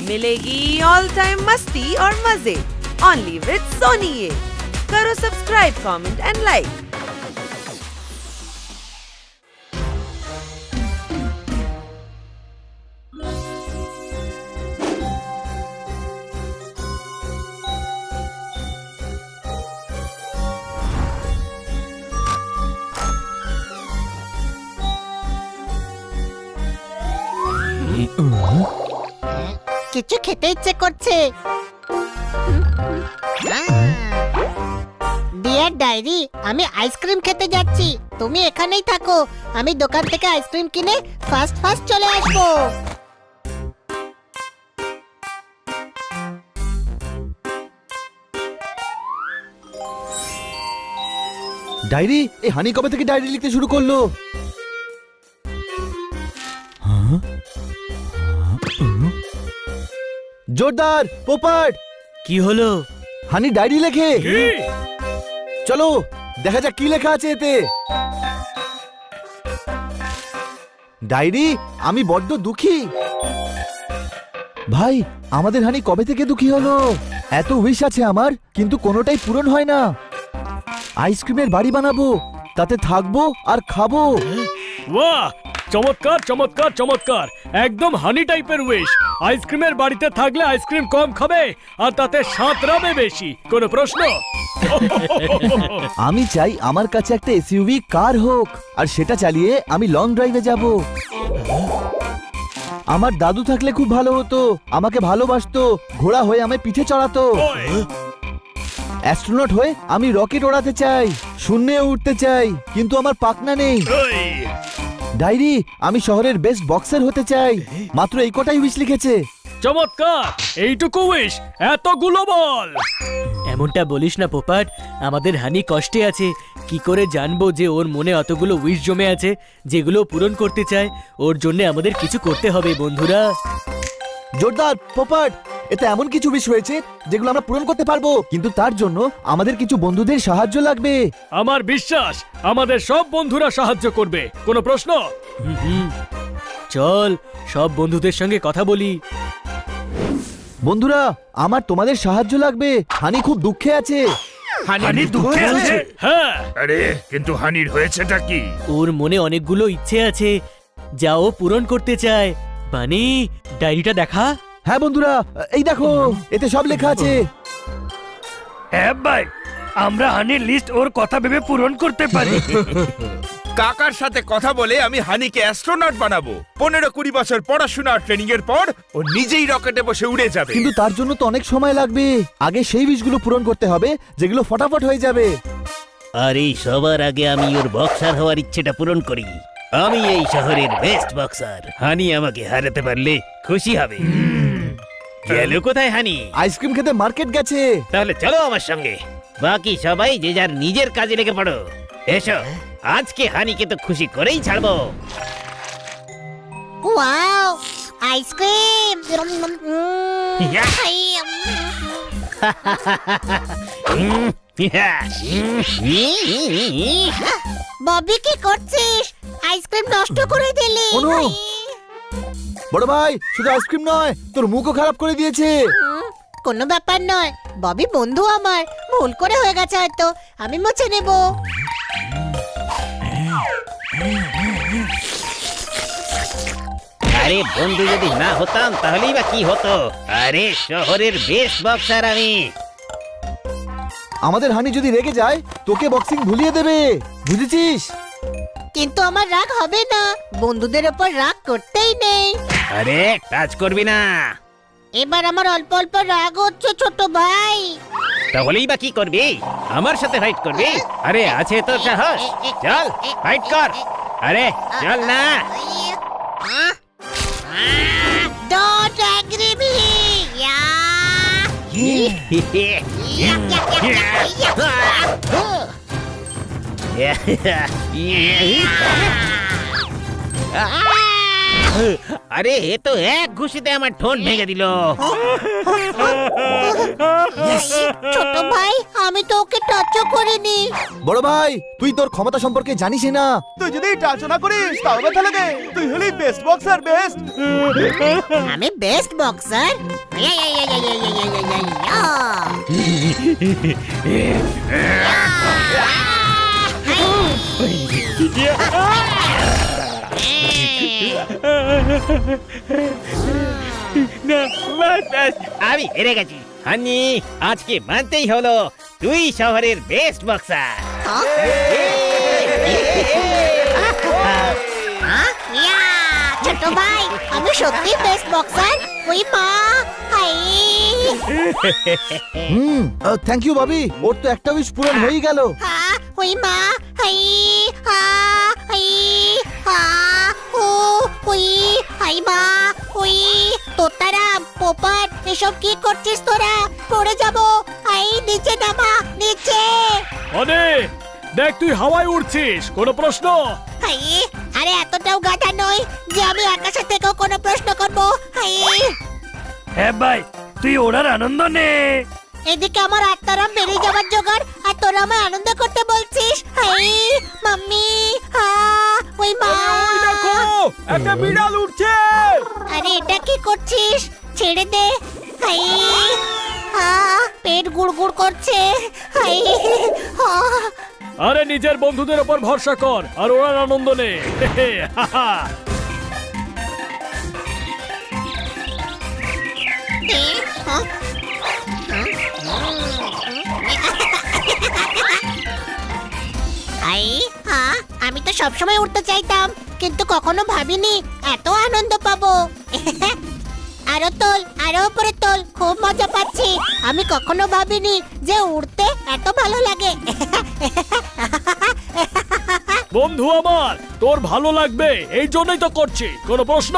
मिलेगी all time मस्ती और मजे ओनली विद सोनी ये। करो सब्सक्राइब, कमेंट एंड लाइक। কিছু খেতে ইচ্ছে করছে। ডিয়ার ডায়েরি, আমি আইসক্রিম খেতে যাচ্ছি, তুমি এখানেই থাকো। আমি দোকান থেকে আইসক্রিম কিনে ফাস্ট চলে আসবো। ডায়েরি, এই হানি কবে থেকে ডায়েরি লিখতে শুরু করলো? জোরদার, পোপাট, কি হলো? হানি ডায়েরি লেখে। চলো দেখা যাক কি লেখা আছে এতে। ডায়েরি, আমি বড্ড দুঃখী। ভাই, আমাদের হানি কবে থেকে দুঃখী হলো? এত উইশ আছে আমার, কিন্তু কোনোটাই পূরণ হয় না। আইসক্রিমের বাড়ি বানাবো, তাতে থাকবো আর খাবো। বাহ, চমৎকার চমৎকার চমৎকার, একদম হানি টাইপের উইশ। আইসক্রিমের বাড়িতে থাকলে আইসক্রিম কম খাবে আর তাতে সাঁতরাবে বেশি। কোনো প্রশ্ন? আমি চাই আমার কাছে একটা এসইউভি কার হোক, আর সেটা চালিয়ে আমি লং ড্রাইভে যাব। আমার দাদু থাকলে খুব ভালো হতো, আমাকে ভালোবাসতো, ঘোড়া হয়ে আমায় পিঠে চড়াতো। অ্যাস্ট্রোনট হয়ে আমি রকেট ওড়াতে চাই, শূন্যে উঠতে চাই, কিন্তু আমার পাখনা নেই। ডায়েরি, আমি শহরের বেস্ট বক্সার হতে চাই। মাত্র এই কটাই উইশ লিখেছে। চমৎকার, এইটুকু উইশ, এতগুলো বল। এমনটা বলিস না পোপাট, আমাদের হানি কষ্টে আছে। কি করে জানবো যে ওর মনে অতগুলো উইশ জমে আছে যেগুলো পূরণ করতে চায়? ওর জন্য আমাদের কিছু করতে হবে বন্ধুরা। জোরদার, পোপাট, এতে এমন কিছু উইশ হয়েছে যেগুলো আমরা পূরণ করতে পারবো, কিন্তু তার জন্য আমাদের কিছু বন্ধুদের সাহায্য লাগবে। আমার বিশ্বাস আমাদের সব বন্ধুরা সাহায্য করবে। কোনো প্রশ্ন? চল সব বন্ধুদের সঙ্গে কথা বলি। বন্ধুরা, আমার তোমাদের সাহায্য লাগবে। হানি খুব দুঃখে আছে। হানি দুঃখে আছে? হ্যাঁ, আরে কিন্তু হানির হয়েছেটা কি? ওর মনে অনেকগুলো ইচ্ছে আছে যা ও পূরণ করতে চায়। বানি, ডায়েরিটা দেখা। হ্যাঁ বন্ধুরা, এই দেখো, এতে সব লেখা আছে। হ্যাঁ ভাই, আমরা হানির লিস্ট ওর কথা ভেবে পূরণ করতে পারি। কাকার সাথে কথা বলে আমি হানিকে অ্যাস্ট্রোনট বানাবো। 15-20 বছর পড়াশোনা আর ট্রেনিং এর পর ও নিজেই রকেটে বসে উড়ে যাবে। কিন্তু তার জন্য তো অনেক সময় লাগবে। আগে সেই উইশগুলো পূরণ করতে হবে যেগুলো ফটাফট হয়ে যাবে। আরে সবার আগে আমি ওর বক্সার হওয়ার ইচ্ছেটা পূরণ করি। আমি এই শহরের বেস্ট বক্সার। হানি আমাকে হারাতে পারলে খুশি হবে। গেল কোথায় হানি? আইসক্রিম খেতে মার্কেট গেছে। তাহলে চলো আমার সঙ্গে। বাকি সবাই যে যার নিজের কাজে লেগে পড়ো। এসো, আজকে হানিকে তো খুশি করেই ছাড়বো। Wow, ice cream! ববি, কি করছিস? আইসক্রিম নষ্ট করে দিলি। অনু! বড় ভাই, শুধু আইসক্রিম নয়, তোর মুখও খারাপ করে দিয়েছে। কোনো ব্যাপার নয়, ববি বন্ধু আমার, ভুল করে হয়ে গেছে হয়তো, আমি মুছে নেব। আরে বন্ধু যদি না হতাম তাহলেই বা কি হতো? আরে শহরের বেস্ট বক্সার আমি। আমাদের হানি যদি রেগে যায়, তোকে বক্সিং ভুলিয়ে দেবে, বুঝেছিস? কিন্তু আমার রাগ হবে না, বন্ধুদের ওপর রাগ করতেই নেই। আরে টাচ করবি না। এবার আমার অল্প অল্প রাগ হচ্ছে ছোট ভাই। তাহলেই বা কি করবি? আমার সাথে ফাইট করবি? আরে আছে তো সাহস, চল ফাইট কর। আরে চল না। Don't agree me. আরে এ তো এক ঘুষিতে আমার ঠোঁট ভেঙে দিল। ছোট ভাই আমি তো ওকে টাচও করিনি। বড় ভাই তুই তোর ক্ষমতা সম্পর্কে জানিস না। তুই যদি টাচ না করিস তাও ব্যথা লাগে। তুই হলি বেস্ট বক্সার, বেস্ট। আমি বেস্ট বক্সার। না, বাস, বাস, আমি হেরে গেছি। হানি, আজকে মানতেই হলো তুই শহরের বেস্ট বক্সার। ছোট ভাই আমি সত্যি বেস্ট বক্সার। ওই মা, হাই। থ্যাংক ইউ ভাবি, ওর তো একটা উইশ পূরণ হয়ে গেল। ওই মা, হাই হা, হাই হা, ও ওই হাই মা, ওই তোতারাম পোপট এসব কি করছিস তোরা? পড়ে যাবো। হাই নিচে নামা, নিচে। আরে দেখ তুই হাওয়ায় উড়ছিস, কোনো প্রশ্ন? হাই, আরে এতটাও গাধা নই যে আমি আকাশের থেকেও কোনো প্রশ্ন করবো। হাই, হ্যাঁ ভাই, তুই ওড়ার আনন্দ নে। এদিকে আমার আত্মারাম বেরিয়ে যাবার জোগাড়, আর তোরা আমায় আনন্দ করতে বলছিস। হাই মাম্মি, হা ওই মা। দেখো একটা বিড়াল উঠছে। আরে এটা কি করছিস? ছেড়ে দে। হাই হা, পেট গুড়গুড় করছে। হাই হা। আরে নিজের বন্ধুদের উপর ভরসা কর আর ওরা আনন্দ নে। আই হা, আমি তো সবসময় উঠতে চাইতাম, কিন্তু কখনো ভাবিনি এত আনন্দ পাবো। আরো তোল, আরো উপরে তোল, খুব মজা পাচ্ছি। আমি কখনো ভাবিনি যে উড়তে এত ভালো লাগে। বন্ধু আমার, তোর ভালো লাগবে এই জন্যই তো করছি, কোনো প্রশ্ন?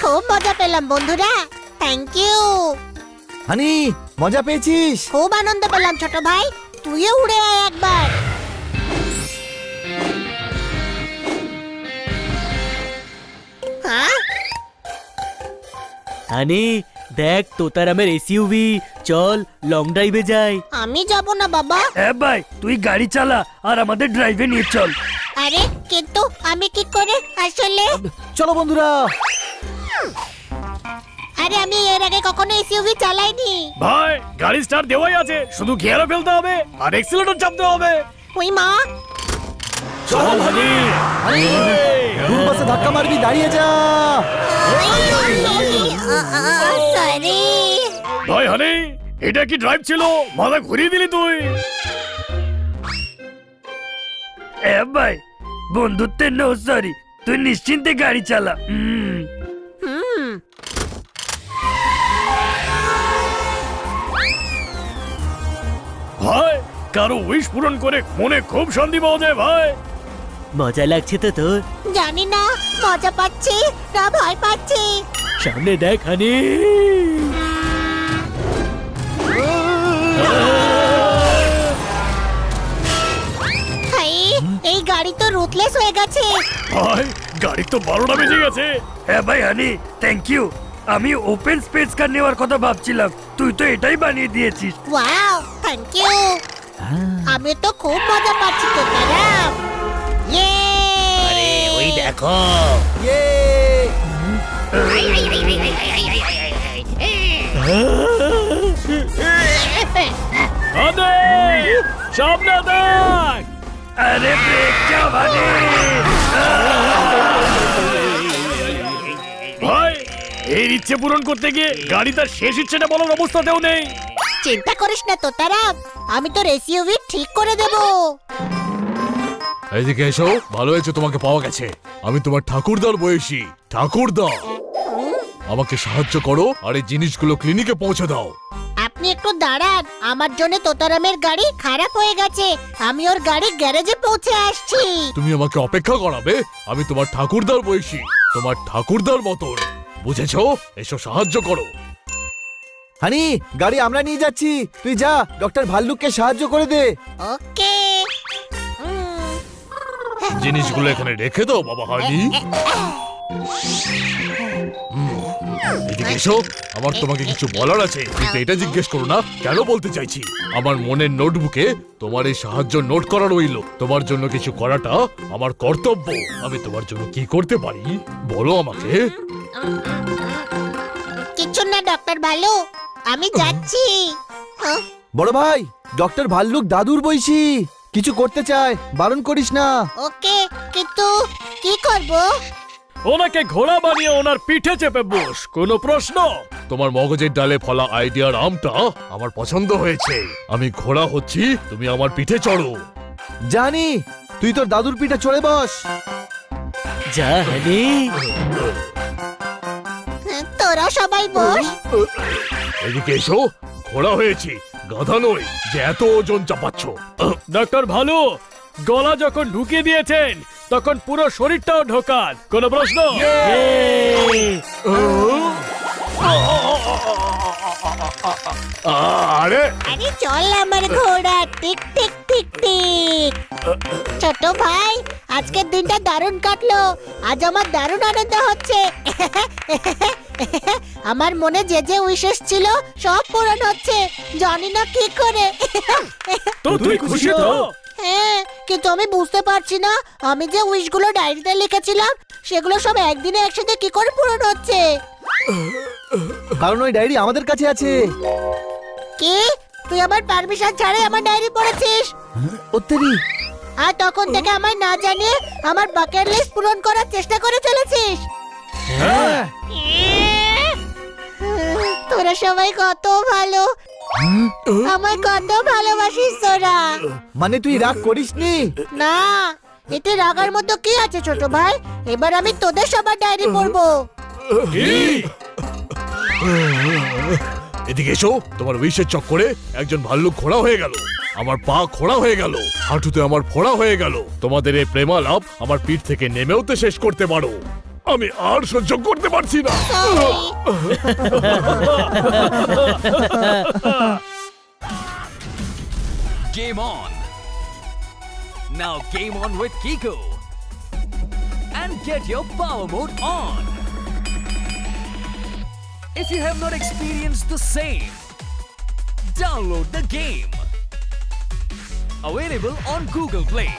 খুব মজা পেলাম বন্ধুরা, থ্যাংক ইউ। হানি মজা পেয়েছিস? খুব আনন্দ পেলাম ছোট ভাই, তুইও উড়ে আয় একবার। হ্যাঁ হানি দেখ তোতারামের এসইউভি, চল লং ড্রাইভে যাই। আমি যাব না বাবা। হ্যাঁ ভাই, তুই গাড়ি চালা আর আমাদের ড্রাইভে নিয়ে চল। আরে কিন্তু আমি কি করে আসলে? চলো বন্ধুরা। আরে আমি এর আগে কখনো এসইউভি চালাইনি। ভাই গাড়ি স্টার্ট দেওয়াই আছে, শুধু গিয়ারে ফেলতে হবে আর এক্সিলারেটর চাপতে হবে। ওই মা, চল হানি। দূর বাসে ধাক্কা মারবি, দাঁড়িয়ে যা। সরি। ভাই হানি, এটা কি ড্রাইভ ছিল? মাথা ঘুরিয়ে দিলি তুই। হ্যাঁ ভাই, বন্ধুত্বের নো সরি, তুই নিশ্চিন্তে গাড়ি চালা। ভাই কারো উইশ পূরণ করে মনে খুব শান্তি পাওয়া যায় ভাই। মজা লাগছে তো তোর? জানি না মজা পাচ্ছি না ভয় পাচ্ছি। সামনে দেখ হানি। হাই, এই গাড়ি তো রুটলেস হয়ে গেছে। ভাই গাড়ি তো 12টা বেজে গেছে। হ্যাঁ ভাই হানি, থ্যাংক ইউ। আমি ওপেন স্পেস কার নেওয়ার কথা ভাবছিলাম, তুই তো এটাই বানিয়ে দিয়েছিস। Wow, thank you. আমি তো খুব মজা পাচ্ছি তোতারাম। ইয়ে, আরে ওই দেখো। ইয়ে হানি সামনে দেখ। আরে ব্রেক যা ভানি। ভাই এই ইচ্ছে পূরণ করতে গিয়ে গাড়ি তার শেষ ইচ্ছেটা বলার অবস্থাতেও নেই। চিন্তা করিস না তোতারাম, আমি তোর এসইউভি ঠিক করে দেব। এদিকে এসো, ভালো হয়েছে তোমাকে পাওয়া গেছে। আমি তোমার ঠাকুরদার বয়সী। ঠাকুরদা, আমাকে সাহায্য করো আর এই জিনিসগুলো ক্লিনিকে পৌঁছে দাও। আপনি একটু দাঁড়ান, আমার জন্য তোতারামের গাড়ি খারাপ হয়ে গেছে, আমি ওর গাড়ি গ্যারেজে পৌঁছে আসছি। তুমি আমাকে অপেক্ষা করাবে? আমি তোমার ঠাকুরদার বয়সী, তোমার ঠাকুরদার মতন, বুঝেছো? এসো সাহায্য করো। হানি গাড়ি আমরা নিয়ে যাচ্ছি, তুই যা ডক্টর ভাল্লুককে সাহায্য করে দে। ওকে জিনিসগুলো এখানে রেখে দাও বাবা হানি। এদিকে এসো, আমার তোমাকে কিছু বলার আছে, কিন্তু এটা জিজ্ঞেস করো না কেন বলতে চাইছি। আমার মনের নোটবুকে তোমার এই সাহায্য নোট করা রইল। তোমার জন্য কিছু করাটা আমার কর্তব্য। আমি তোমার জন্য কি করতে পারি বলো আমাকে। কিছু না ডক্টর ভালো, আমি যাচ্ছি। হ্যাঁ, বড় ভাই, ডক্টর ভাল্লুক দাদুর বয়সী, কিছু করতে চায়, বারণ করিস না। ওকে, কিন্তু কি করব? ওনাকে ঘোড়া বানিয়ে ওনার পিঠে চেপে বস, কোনো প্রশ্ন? তোমার মগজের ডালে ফলা আইডিয়ার আমটা আমার পছন্দ হয়েছে। আমি ঘোড়া হচ্ছি, তুমি আমার পিঠে চড়ো। জানি, তুই তোর দাদুর পিঠে চড়ে বস। যা হানি। তোরা সবাই বস। এদিকে এসো, ঘোড়া হয়েছি, গাধা নই যে এত ওজন চাপাচ্ছ। ডক্টর ভালু, গলা যখন ঢুকিয়ে দিয়েছেন তখন পুরো শরীরটাও ঢোকান, কোনো প্রশ্ন? আরে আরে চল আমার ঘোড়া, টিক টিক টিক টিক। ছোট ভাই, আজকের দিনটা দারুণ কাটলো। আজ আমার দারুণ আনন্দ হচ্ছে। আমার মনে যে যে উইশেস ছিল সব পূরণ হচ্ছে, জানি না কি করে। তো তুই খুশি তো? হ্যাঁ, কিন্তু আমি বুঝতে পারছি না আমি যে উইশগুলো ডায়েরিতে লিখেছিলাম সেগুলো সব একদিনে একসাথে কি করে পূরণ হচ্ছে। কারণ ওই ডায়েরি আমাদের কাছে আছে। কি? তুই আমার পারমিশন ছাড়াই আমার ডায়েরি পড়েছিস? ওত্তেরি, আর তখন থেকে আমায় না জানিয়ে আমার বাকেট লিস্ট পূরণ করার চেষ্টা করে চলেছিস। হ্যাঁ। তোরা সবাই কত ভালো, আমায় কত ভালোবাসিস তোরা। মানে তুই রাগ করিসনি? না, এতে রাগার মতো কি আছে ছোট ভাই? এবার আমি তোদের সবার ডায়েরি পড়বো। এদিকে এসো, তোমার উইশের চক্করে একজন ভাল্লুক ঘোড়া হয়ে গেল, আমার পা খোড়া হয়ে গেল, হাঁটুতে আমার ফোড়া হয়ে গেল। তোমাদের এই প্রেমালাপ আমার পিঠ থেকে নেমেও তো শেষ করতে পারো। আমি আর সহ্য করতে পারছি না। Game on! Now game on with Kiko! And get your power mode on! If you have not experienced the same, download the game! Available on Google Play.